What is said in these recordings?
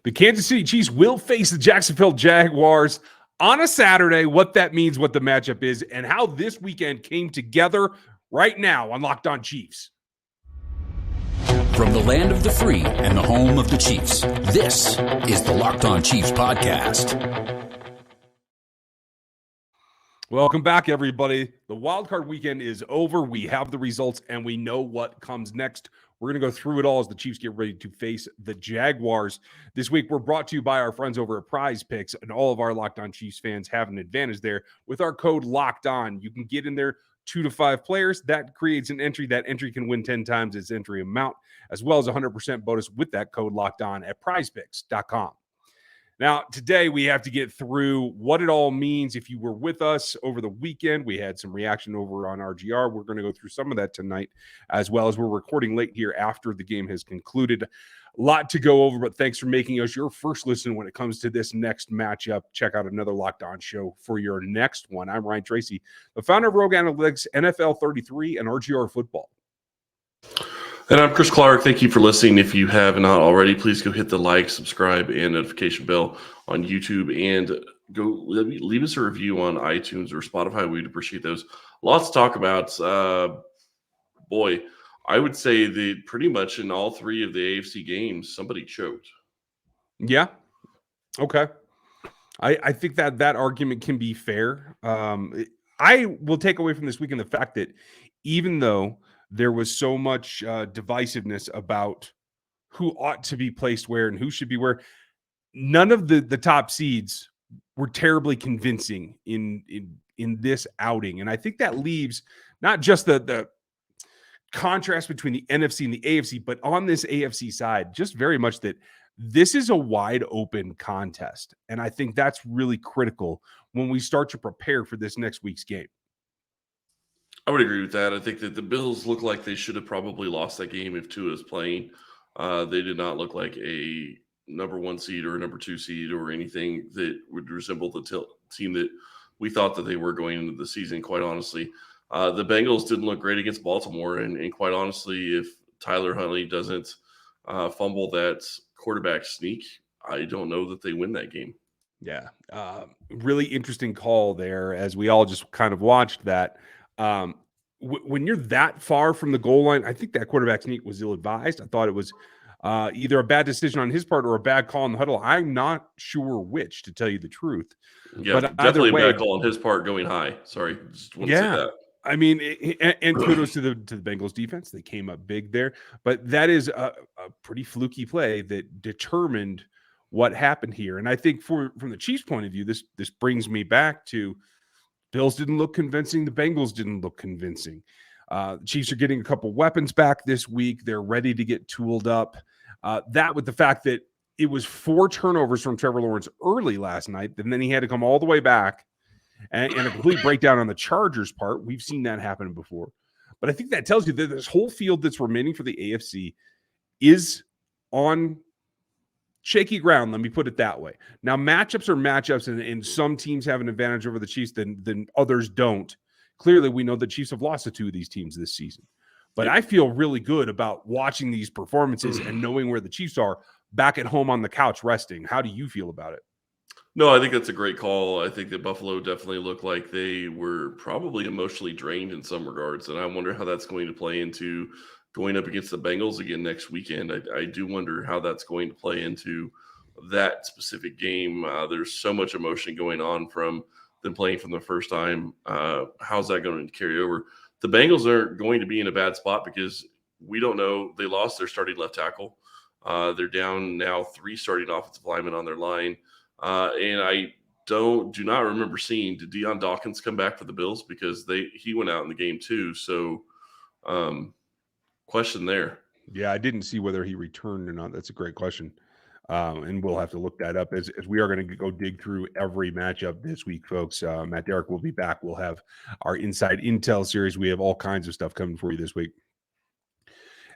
The Kansas City Chiefs will face the Jacksonville Jaguars on a Saturday. What that means, what the matchup is, and how this weekend came together right now on Locked On Chiefs. From the land of the free and the home of the Chiefs, this is the Locked On Chiefs podcast. Welcome back, everybody. The wildcard weekend is over. We have the results, and we know what comes next. We're going to go through it all as the Chiefs get ready to face the Jaguars. This week, we're brought to you by our friends over at PrizePicks, and all of our Locked On Chiefs fans have an advantage there. With our code Locked On, you can get in there 2 to 5 players. That creates an entry. That entry can win 10 times its entry amount, as well as 100% bonus with that code Locked On at PrizePicks.com. Now, today we have to get through what it all means. If you were with us over the weekend, we had some reaction over on RGR. We're going to go through some of that tonight, as well as we're recording late here after the game has concluded. A lot to go over, but thanks for making us your first listen when it comes to this next matchup. Check out another Locked On show for your next one. I'm Ryan Tracy, the founder of Rogue Analytics, NFL 33, and RGR Football. And I'm Chris Clark. Thank you for listening. If you have not already, please go hit the like, subscribe, and notification bell on YouTube, and go leave us a review on iTunes or Spotify. We'd appreciate those. Lots to talk about. I would say that pretty much in all 3 of the AFC games, somebody choked. Yeah. Okay. I think that argument can be fair. I will take away from this weekend the fact that even though there was so much divisiveness about who ought to be placed where and who should be where, none of the top seeds were terribly convincing in this outing. And I think that leaves not just the contrast between the NFC and the AFC, but on this AFC side, just very much that this is a wide open contest. And I think that's really critical when we start to prepare for this next week's game. I would agree with that. I think that the Bills look like they should have probably lost that game if Tua is playing. They did not look like a number 1 seed or a number 2 seed or anything that would resemble the team that we thought that they were going into the season, quite honestly. The Bengals didn't look great against Baltimore, and quite honestly, if Tyler Huntley doesn't fumble that quarterback sneak, I don't know that they win that game. Yeah, really interesting call there as we all just kind of watched that. When you're that far from the goal line, I think that quarterback sneak was ill-advised. I thought it was either a bad decision on his part or a bad call in the huddle. I'm not sure which, to tell you the truth. Yeah, but definitely a bad call on his part going high. Sorry, just want to say that. I mean, and kudos to the Bengals defense. They came up big there, but that is a pretty fluky play that determined what happened here. And I think from the Chiefs' point of view, this brings me back to Bills didn't look convincing. The Bengals didn't look convincing. The Chiefs are getting a couple weapons back this week. They're ready to get tooled up. That with the fact that it was 4 turnovers from Trevor Lawerence early last night, and then he had to come all the way back and a complete breakdown on the Chargers' part. We've seen that happen before. But I think that tells you that this whole field that's remaining for the AFC is on shaky ground, let me put it that way. Now, matchups are matchups, and some teams have an advantage over the Chiefs than others don't. Clearly, we know the Chiefs have lost to 2 of these teams this season. But I feel really good about watching these performances and knowing where the Chiefs are back at home on the couch resting. How do you feel about it? No, I think that's a great call. I think that Buffalo definitely looked like they were probably emotionally drained in some regards, and I wonder how that's going to play into going up against the Bengals again next weekend. I do wonder how that's going to play into that specific game. There's so much emotion going on from them playing from the first time. How's that going to carry over? The Bengals are going to be in a bad spot because we don't know. They lost their starting left tackle. They're down now 3 starting offensive linemen on their line. And I do not remember seeing, did Deion Dawkins come back for the Bills? Because he went out in the game too. So question there. Yeah, I didn't see whether he returned or not. That's a great question. And we'll have to look that up as we are going to go dig through every matchup this week, folks. Matt Derrick will be back. We'll have our Inside Intel series. We have all kinds of stuff coming for you this week.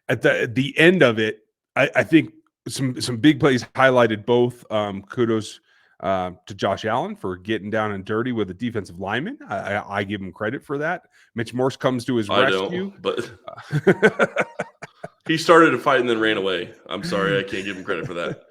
At the end of it, I think some big plays highlighted both. Kudos to Josh Allen for getting down and dirty with a defensive lineman. I give him credit for that. Mitch Morse comes to his rescue. But he started a fight and then ran away. I'm sorry, I can't give him credit for that.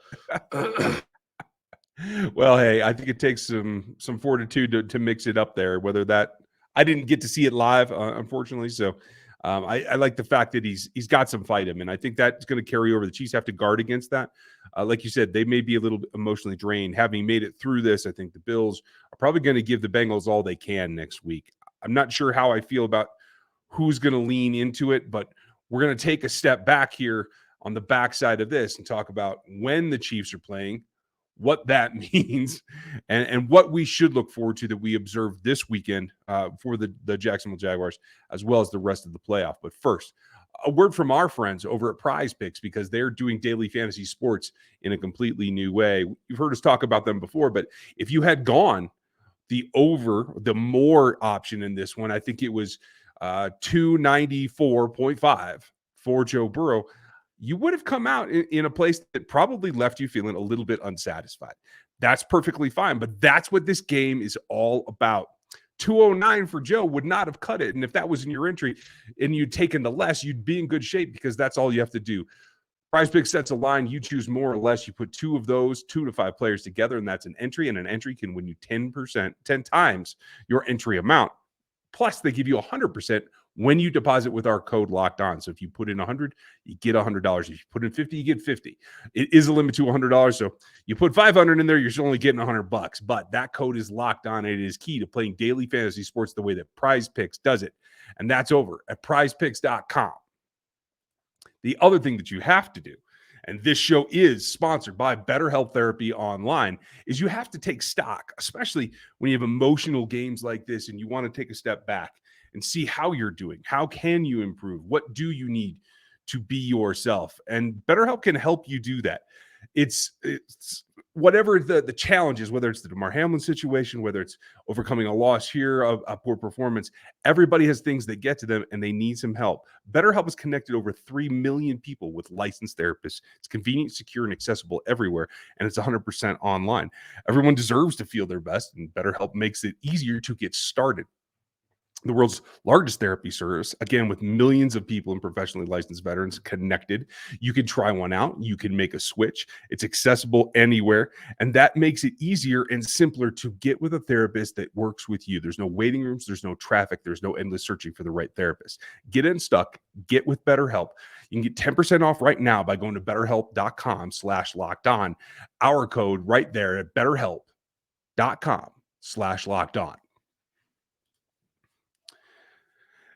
Well, hey, I think it takes some fortitude to mix it up there. Whether that I didn't get to see it live, unfortunately. So I like the fact that he's got some fight in him, and I think that's going to carry over. The Chiefs have to guard against that. Like you said, they may be a little bit emotionally drained. Having made it through this, I think the Bills are probably going to give the Bengals all they can next week. I'm not sure how I feel about who's going to lean into it, but we're going to take a step back here on the backside of this and talk about when the Chiefs are playing, what that means, and what we should look forward to that we observe this weekend for the Jacksonville Jaguars, as well as the rest of the playoff. But first, a word from our friends over at PrizePicks, because they're doing daily fantasy sports in a completely new way. You've heard us talk about them before, but if you had gone the more option in this one, I think it was 294.5 for Joe Burrow, you would have come out in a place that probably left you feeling a little bit unsatisfied. That's perfectly fine, but that's what this game is all about. 209 for Joe would not have cut it. And if that was in your entry and you'd taken the less, you'd be in good shape, because that's all you have to do. PrizePicks sets a line. You choose more or less. You put two of those 2 to 5 players together, and that's an entry. And an entry can win you 10 times your entry amount. Plus, they give you 100% when you deposit with our code Locked On. So if you put in 100, you get $100. If you put in 50, you get 50. It is a limit to $100. So you put 500 in there, you're still only getting $100. But that code is Locked On, and it is key to playing daily fantasy sports the way that PrizePicks does it. And that's over at PrizePicks.com. The other thing that you have to do, and this show is sponsored by BetterHelp Therapy Online, is you have to take stock, especially when you have emotional games like this and you want to take a step back and see how you're doing. How can you improve? What do you need to be yourself? And BetterHelp can help you do that. It's whatever the challenge is, whether it's the DeMar Hamlin situation, whether it's overcoming a loss here, a poor performance. Everybody has things that get to them, and they need some help. BetterHelp has connected over 3 million people with licensed therapists. It's convenient, secure, and accessible everywhere, and it's 100% online. Everyone deserves to feel their best, and BetterHelp makes it easier to get started. The world's largest therapy service, again, with millions of people and professionally licensed veterans connected. You can try one out. You can make a switch. It's accessible anywhere. And that makes it easier and simpler to get with a therapist that works with you. There's no waiting rooms. There's no traffic. There's no endless searching for the right therapist. Get unstuck. Get with BetterHelp. You can get 10% off right now by going to BetterHelp.com/lockedon. Our code right there at BetterHelp.com/lockedon.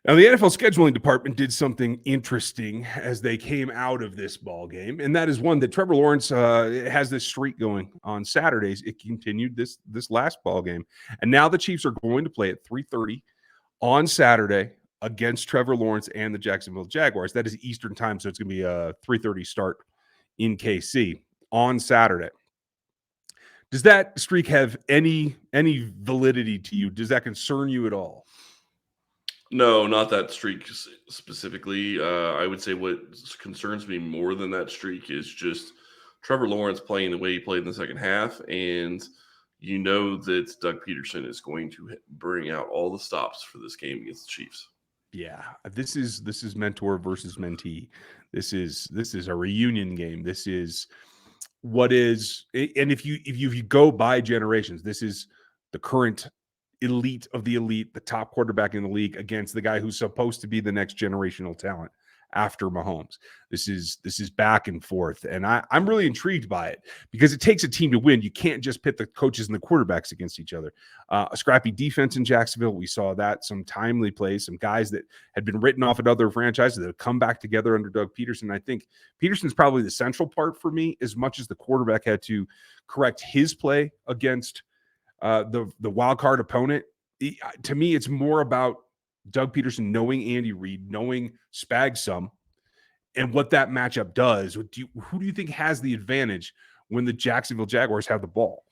Now, the NFL scheduling department did something interesting as they came out of this ball game, and that is one that Trevor Lawerence has this streak going on Saturdays. It continued this last ball game, and now the Chiefs are going to play at 3:30 on Saturday against Trevor Lawerence and the Jacksonville Jaguars. That is Eastern time, so it's going to be a 3:30 start in KC on Saturday. Does that streak have any validity to you? Does that concern you at all? No, not that streak specifically. I would say what concerns me more than that streak is just Trevor Lawerence playing the way he played in the second half. And you know that Doug Peterson is going to bring out all the stops for this game against the Chiefs. Yeah, this is mentor versus mentee. This is a reunion game. This is what is, and if you go by generations, this is the current elite of the elite, the top quarterback in the league against the guy who's supposed to be the next generational talent after Mahomes. This is back and forth, and I'm really intrigued by it because it takes a team to win. You can't just pit the coaches and the quarterbacks against each other. A scrappy defense in Jacksonville, we saw that. Some timely plays, some guys that had been written off at other franchises that have come back together under Doug Peterson. I think Peterson's probably the central part for me, as much as the quarterback had to correct his play against the wild card opponent. To me, it's more about Doug Peterson knowing Andy Reid, knowing Spags and what that matchup does. Who do you think has the advantage when the Jacksonville Jaguars have the ball?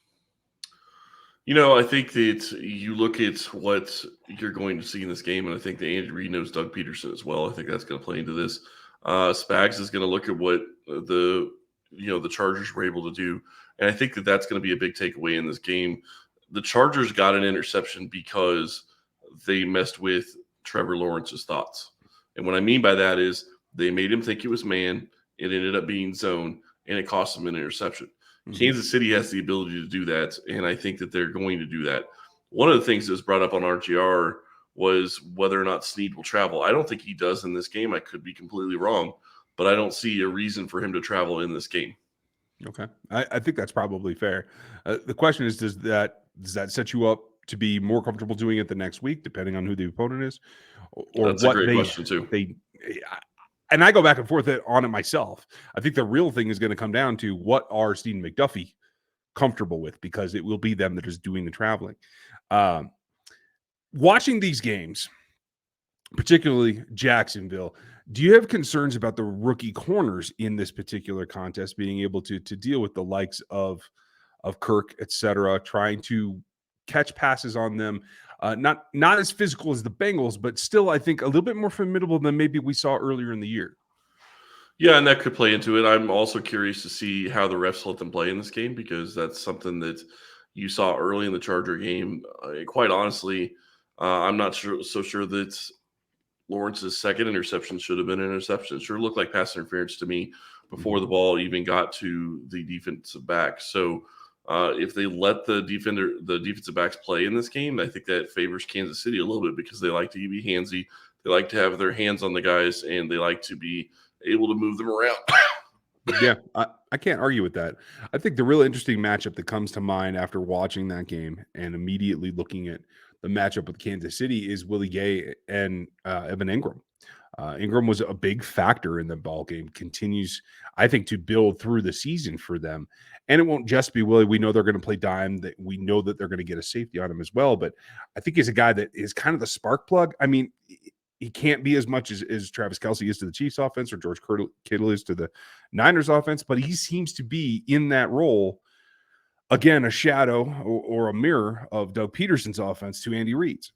You know, I think that you look at what you're going to see in this game, and I think that Andy Reid knows Doug Peterson as well. I think that's going to play into this. Spags is going to look at what the Chargers were able to do, and I think that that's going to be a big takeaway in this game. The Chargers got an interception because they messed with Trevor Lawrence's thoughts. And what I mean by that is they made him think it was man. It ended up being zone. and it cost them an interception. Mhm. Kansas City has the ability to do that, and I think that they're going to do that. One of the things that was brought up on RGR was whether or not Snead will travel. I don't think he does in this game. I could be completely wrong, but I don't see a reason for him to travel in this game. Okay. I think that's probably fair. The question is, does that set you up to be more comfortable doing it the next week, depending on who the opponent is, or That's a what great question too. and I go back and forth on it myself. I think the real thing is going to come down to what are Snead and McDuffie comfortable with, because it will be them that is doing the traveling. Watching these games, particularly Jacksonville, do you have concerns about the rookie corners in this particular contest being able to deal with the likes of Kirk, et cetera, trying to catch passes on them? Not as physical as the Bengals, but still, I think, a little bit more formidable than maybe we saw earlier in the year. Yeah, and that could play into it. I'm also curious to see how the refs let them play in this game, because that's something that you saw early in the Charger game. Quite honestly, I'm not so sure that Lawrence's second interception should have been an interception. It sure looked like pass interference to me before the ball even got to the defensive back. So if they let the defensive backs play in this game, I think that favors Kansas City a little bit, because they like to be handsy. They like to have their hands on the guys, and they like to be able to move them around. Yeah, I can't argue with that. I think the real interesting matchup that comes to mind after watching that game and immediately looking at the matchup with Kansas City is Willie Gay and Evan Ingram. Ingram was a big factor in the ball game, continues, I think, to build through the season for them. And it won't just be Willie. We know they're going to play dime. That we know that they're going to get a safety on him as well. But I think he's a guy that is kind of the spark plug. I mean, he can't be as much as Travis Kelce is to the Chiefs offense or George Kittle is to the Niners offense, but he seems to be in that role, again, a shadow or a mirror of Doug Peterson's offense to Andy Reid's.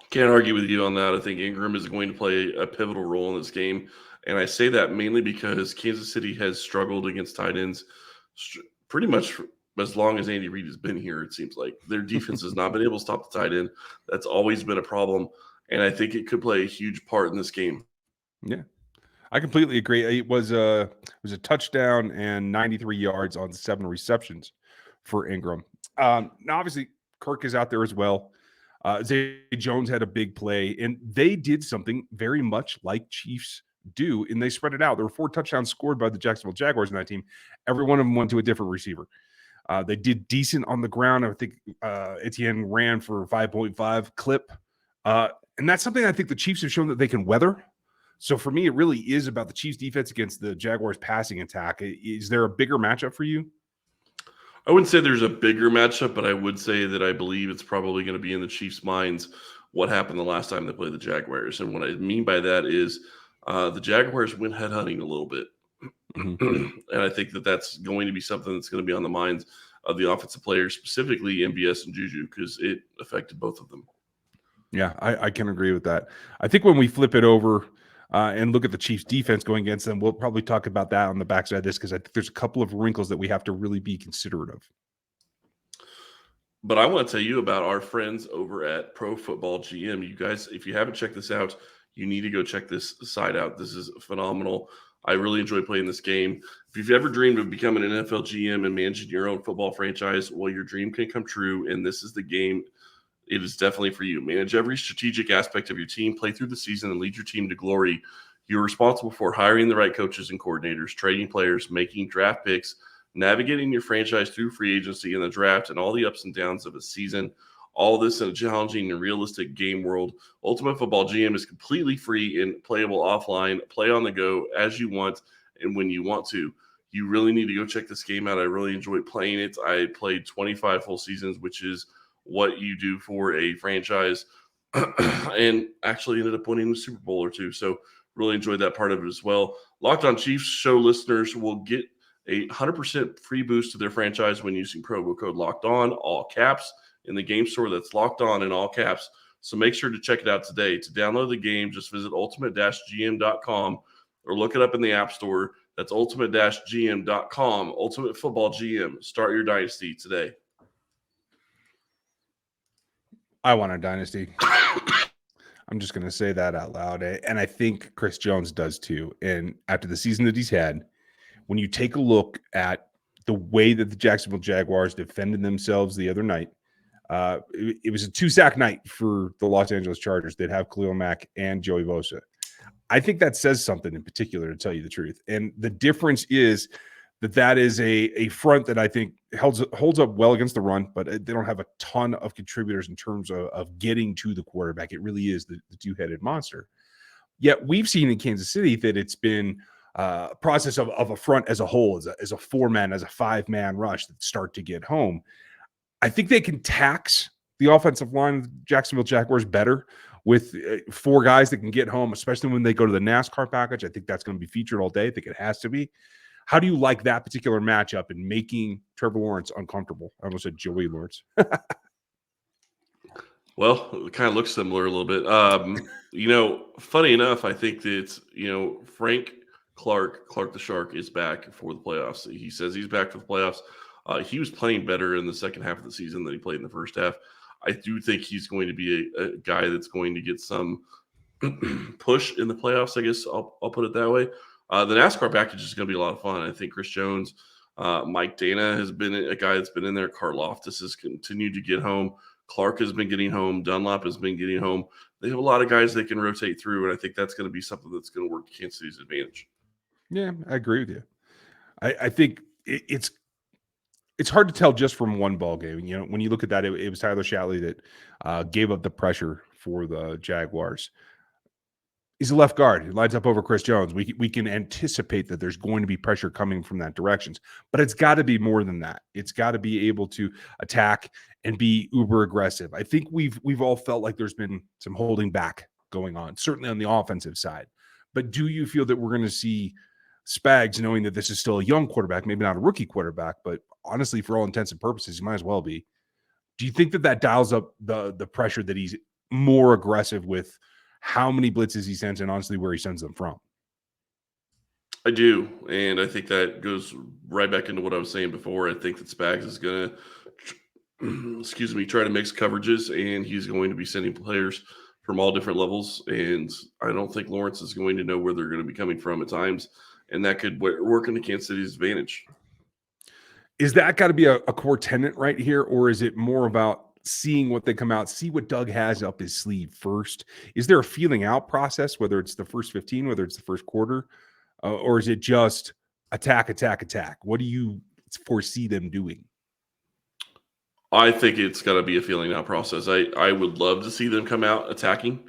Can't argue with you on that. I think Ingram is going to play a pivotal role in this game. And I say that mainly because Kansas City has struggled against tight ends pretty much as long as Andy Reid has been here. It seems like their defense has not been able to stop the tight end. That's always been a problem. And I think it could play a huge part in this game. Yeah, I completely agree. It was a touchdown and 93 yards on 7 receptions for Ingram. Now, obviously, Kirk is out there as well. Zay Jones had a big play, and they did something very much like Chiefs do, and they spread it out. There were 4 touchdowns scored by the Jacksonville Jaguars in that team. Every one of them went to a different receiver. They did decent on the ground. I think Etienne ran for 5.5 clip. And that's something I think the Chiefs have shown that they can weather. So for me, it really is about the Chiefs defense against the Jaguars passing attack. Is there a bigger matchup for you? I wouldn't say there's a bigger matchup, but I would say that I believe it's probably going to be in the Chiefs' minds what happened the last time they played the Jaguars. And what I mean by that is the Jaguars went headhunting a little bit. And I think that that's going to be something that's going to be on the minds of the offensive players, specifically MVS and Juju, because it affected both of them. Yeah, I can agree with that. I think when we flip it over and look at the Chiefs defense going against them, we'll probably talk about that on the backside of this, because I think there's a couple of wrinkles that we have to really be considerate of. But I want to tell you about our friends over at Pro Football GM. You guys, if you haven't checked this out, you need to go check this site out. This is phenomenal. I really enjoy playing this game. If you've ever dreamed of becoming an NFL GM and managing your own football franchise, well, your dream can come true, and this is the game. It is definitely for you. Manage every strategic aspect of your team, play through the season, and lead your team to glory. You're responsible for hiring the right coaches and coordinators, trading players, making draft picks, navigating your franchise through free agency and the draft, and all the ups and downs of a season. All this in a challenging and realistic game world. Ultimate Football GM is completely free and playable offline. Play on the go as you want and when you want to. You really need to go check this game out. I really enjoyed playing it. I played 25 full seasons, which is what you do for a franchise, and actually ended up winning the Super Bowl or two. So really enjoyed that part of it as well. Locked On Chiefs show listeners will get a 100% free boost to their franchise when using promo code Locked On, all caps, in the game store. That's Locked On in all caps. So make sure to check it out today. To download the game, just visit ultimate-gm.com or look it up in the App Store. That's ultimate-gm.com. Ultimate Football GM. Start your dynasty today. I want a dynasty. I'm just going to say that out loud. And I think Chris Jones does too. And after the season that he's had, when you take a look at the way that the Jacksonville Jaguars defended themselves the other night, it was a 2-sack night for the Los Angeles Chargers. They'd have Khalil Mack and Joey Bosa. I think that says something in particular, to tell you the truth. And the difference is that is a front that I think holds up well against the run, but they don't have a ton of contributors in terms of getting to the quarterback. It really is the two-headed monster. Yet we've seen in Kansas City that it's been a process of a front as a whole, as a 4-man, as a 5-man rush that start to get home. I think they can tax the offensive line of the Jacksonville Jaguars better with 4 guys that can get home, especially when they go to the NASCAR package. I think that's going to be featured all day. I think it has to be. How do you like that particular matchup in making Trevor Lawerence uncomfortable? I almost said Joey Lawrence. Well, it kind of looks similar a little bit. Funny enough, I think that Frank Clark the Shark is back for the playoffs. He says he's back for the playoffs. He was playing better in the second half of the season than he played in the first half. I do think he's going to be a guy that's going to get some push in the playoffs, I guess I'll put it that way. The NASCAR package is going to be a lot of fun. I think Chris Jones, Mike Dana has been a guy that's been in there. Karlaftis has continued to get home. Clark has been getting home. Dunlop has been getting home. They have a lot of guys they can rotate through, and I think that's going to be something that's going to work to Kansas City's advantage. Yeah, I agree with you. I think it's hard to tell just from one ball game. When you look at that, it was Tyler Shatley that gave up the pressure for the Jaguars. He's a left guard. He lines up over Chris Jones. We can anticipate that there's going to be pressure coming from that directions, but it's got to be more than that. It's got to be able to attack and be uber aggressive. I think we've all felt like there's been some holding back going on, certainly on the offensive side. But do you feel that we're going to see Spags, knowing that this is still a young quarterback, maybe not a rookie quarterback, but honestly, for all intents and purposes, he might as well be. Do you think that dials up the pressure, that he's more aggressive with how many blitzes he sends and honestly where he sends them from? I do, and I think that goes right back into what I was saying before. I think that Spags is going to, try to mix coverages, and he's going to be sending players from all different levels, and I don't think Lawrence is going to know where they're going to be coming from at times, and that could work into Kansas City's advantage. Is that got to be a core tenet right here, or is it more about seeing what they come out, see what Doug has up his sleeve first? Is there a feeling out process, whether it's the first 15, whether it's the first quarter, or is it just attack? What do you foresee them doing? I think it's got to be a feeling out process. I would love to see them come out attacking,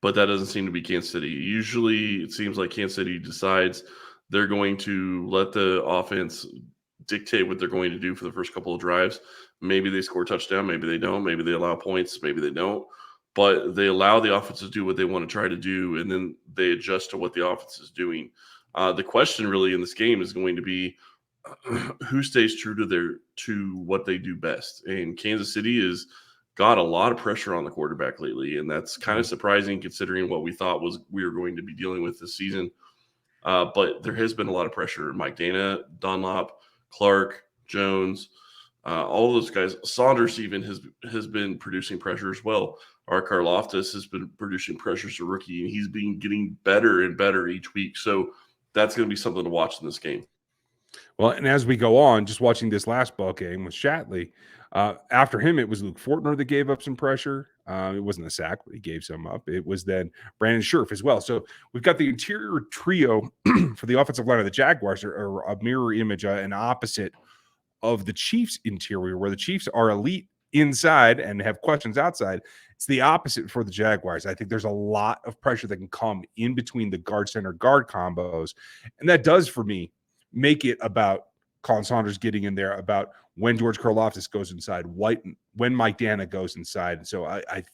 but that doesn't seem to be Kansas City. Usually it seems like Kansas City decides they're going to let the offense dictate what they're going to do for the first couple of drives. Maybe they score a touchdown, maybe they don't, maybe they allow points, maybe they don't, but they allow the offense to do what they want to try to do, and then they adjust to what the offense is doing. The question really in this game is going to be who stays true to what they do best. And Kansas City has got a lot of pressure on the quarterback lately, and that's kind of surprising considering what we thought we were going to be dealing with this season. But there has been a lot of pressure. Mike Dana, Dunlop, Clark, Jones, all those guys. Saunders even has been producing pressure as well. Our Karlaftis has been producing pressure as a rookie, and he's been getting better and better each week. So that's going to be something to watch in this game. Well, and as we go on, just watching this last ball game with Shatley, after him, it was Luke Fortner that gave up some pressure. It wasn't a sack, but he gave some up. It was then Brandon Scherf as well. So we've got the interior trio for the offensive line of the Jaguars are a mirror image, an opposite of the Chiefs interior, where the Chiefs are elite inside and have questions outside. It's the opposite for the Jaguars. I think there's a lot of pressure that can come in between the guard center guard combos. And that does, for me, make it about Colin Saunders getting in there, about when George Karlaftis goes inside, when Mike Dana goes inside. So I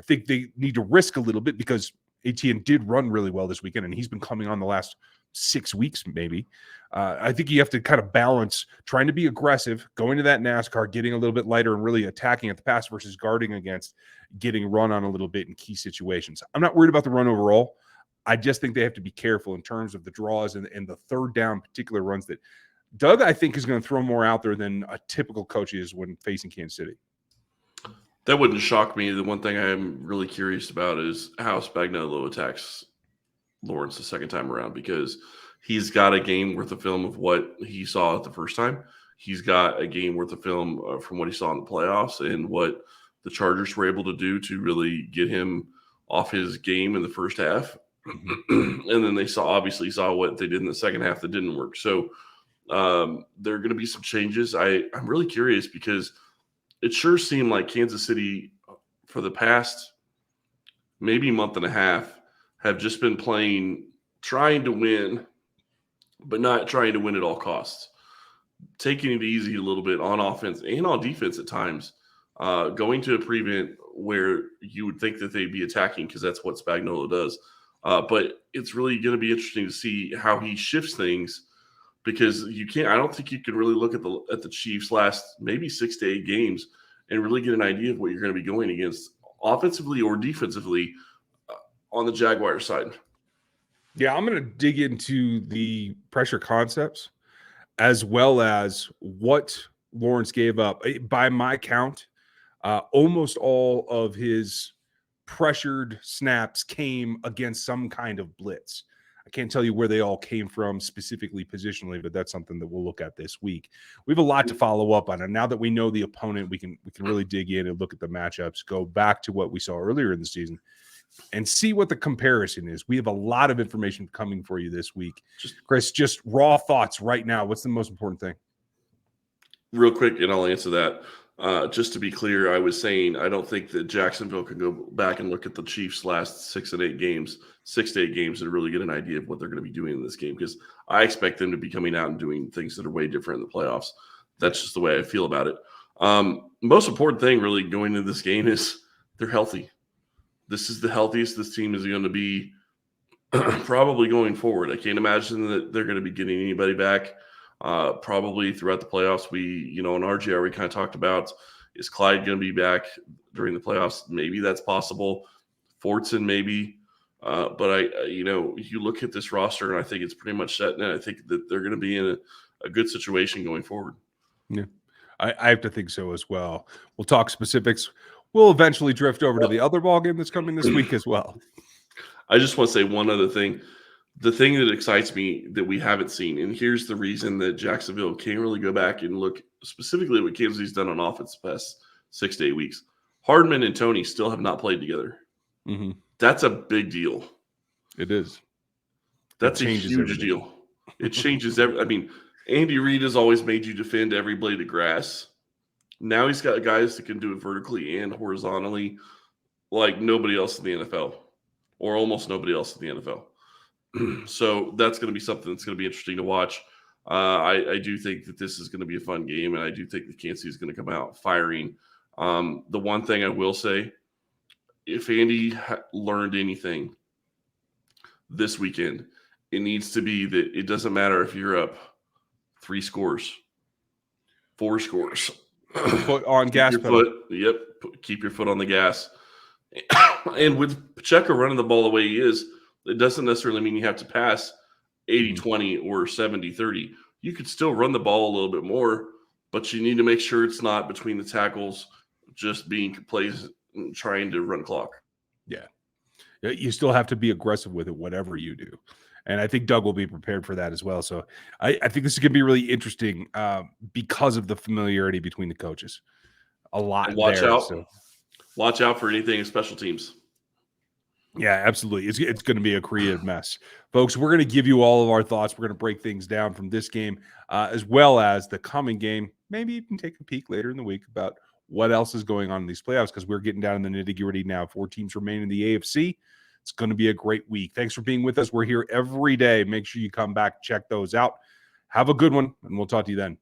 think they need to risk a little bit, because Etienne did run really well this weekend, and he's been coming on the last 6 weeks maybe. I think you have to kind of balance trying to be aggressive, going to that NASCAR, getting a little bit lighter, and really attacking at the pass versus guarding against getting run on a little bit in key situations. I'm not worried about the run overall. I just think they have to be careful in terms of the draws and the third down particular runs that Doug, I think, is going to throw more out there than a typical coach is when facing Kansas City. That wouldn't shock me. The one thing I'm really curious about is how Spagnuolo attacks Lawrence the second time around, because He's got a game worth of film of what he saw the first time. He's got a game worth of film from what he saw in the playoffs and what the Chargers were able to do to really get him off his game in the first half. And then they obviously saw what they did in the second half that didn't work. So there are going to be some changes. I'm really curious because it sure seemed like Kansas City for the past maybe month and a half have just been trying to win, but not trying to win at all costs. Taking it easy a little bit on offense and on defense at times, going to a prevent where you would think that they'd be attacking because that's what Spagnuolo does. But it's really going to be interesting to see how he shifts things because I don't think you can really look at the Chiefs last maybe 6 to 8 games and really get an idea of what you're going to be going against offensively or defensively on the Jaguars side. Yeah, I'm going to dig into the pressure concepts as well as what Lawrence gave up. By my count, almost all of his pressured snaps came against some kind of blitz. I can't tell you where they all came from specifically positionally, but that's something that we'll look at this week. We have a lot to follow up on, and now that we know the opponent, we can really dig in and look at the matchups, go back to what we saw earlier in the season, and see what the comparison is. We have a lot of information coming for you this week. Chris, just raw thoughts right now. What's the most important thing? Real quick, and I'll answer that. Just to be clear, I was saying I don't think that Jacksonville can go back and look at the Chiefs' last 6 to 8 games, and really get an idea of what they're going to be doing in this game because I expect them to be coming out and doing things that are way different in the playoffs. That's just the way I feel about it. Most important thing really going into this game is they're healthy. This is the healthiest this team is going to be probably going forward. I can't imagine that they're going to be getting anybody back. Probably throughout the playoffs, in RGR, we kind of talked about, is Clyde going to be back during the playoffs? Maybe that's possible. Fortson, maybe. But you look at this roster, and I think it's pretty much set. And I think that they're going to be in a good situation going forward. Yeah, I have to think so as well. We'll talk specifics. We'll eventually drift over to the other ball game that's coming this week as well. I just want to say one other thing. The thing that excites me that we haven't seen, and here's the reason that Jacksonville can't really go back and look specifically at what Kansas City's done on offense the past 6 to 8 weeks. Hardman and Tony still have not played together. Mm-hmm. That's a big deal. It is. That's a huge deal. It changes Andy Reid has always made you defend every blade of grass. Now he's got guys that can do it vertically and horizontally like nobody else in the NFL, or almost nobody else in the NFL. So that's going to be something that's going to be interesting to watch. I do think that this is going to be a fun game, and I do think that Kansas City is going to come out firing. The one thing I will say, if Andy learned anything this weekend, it needs to be that it doesn't matter if you're up 3 scores, 4 scores. Foot on gas pedal. Keep your foot on the gas. And with Pacheco running the ball the way he is, it doesn't necessarily mean you have to pass 80-20 or 70-30. You could still run the ball a little bit more, but you need to make sure it's not between the tackles just being plays trying to run clock. Yeah. You still have to be aggressive with it, whatever you do. And I think Doug will be prepared for that as well. So I think this is going to be really interesting because of the familiarity between the coaches. A lot. Watch out for anything in special teams. Yeah, absolutely. It's going to be a creative mess. Folks, we're going to give you all of our thoughts. We're going to break things down from this game as well as the coming game. Maybe you can take a peek later in the week about what else is going on in these playoffs because we're getting down in the nitty-gritty now. 4 teams remain in the AFC. It's going to be a great week. Thanks for being with us. We're here every day. Make sure you come back, check those out. Have a good one, and we'll talk to you then.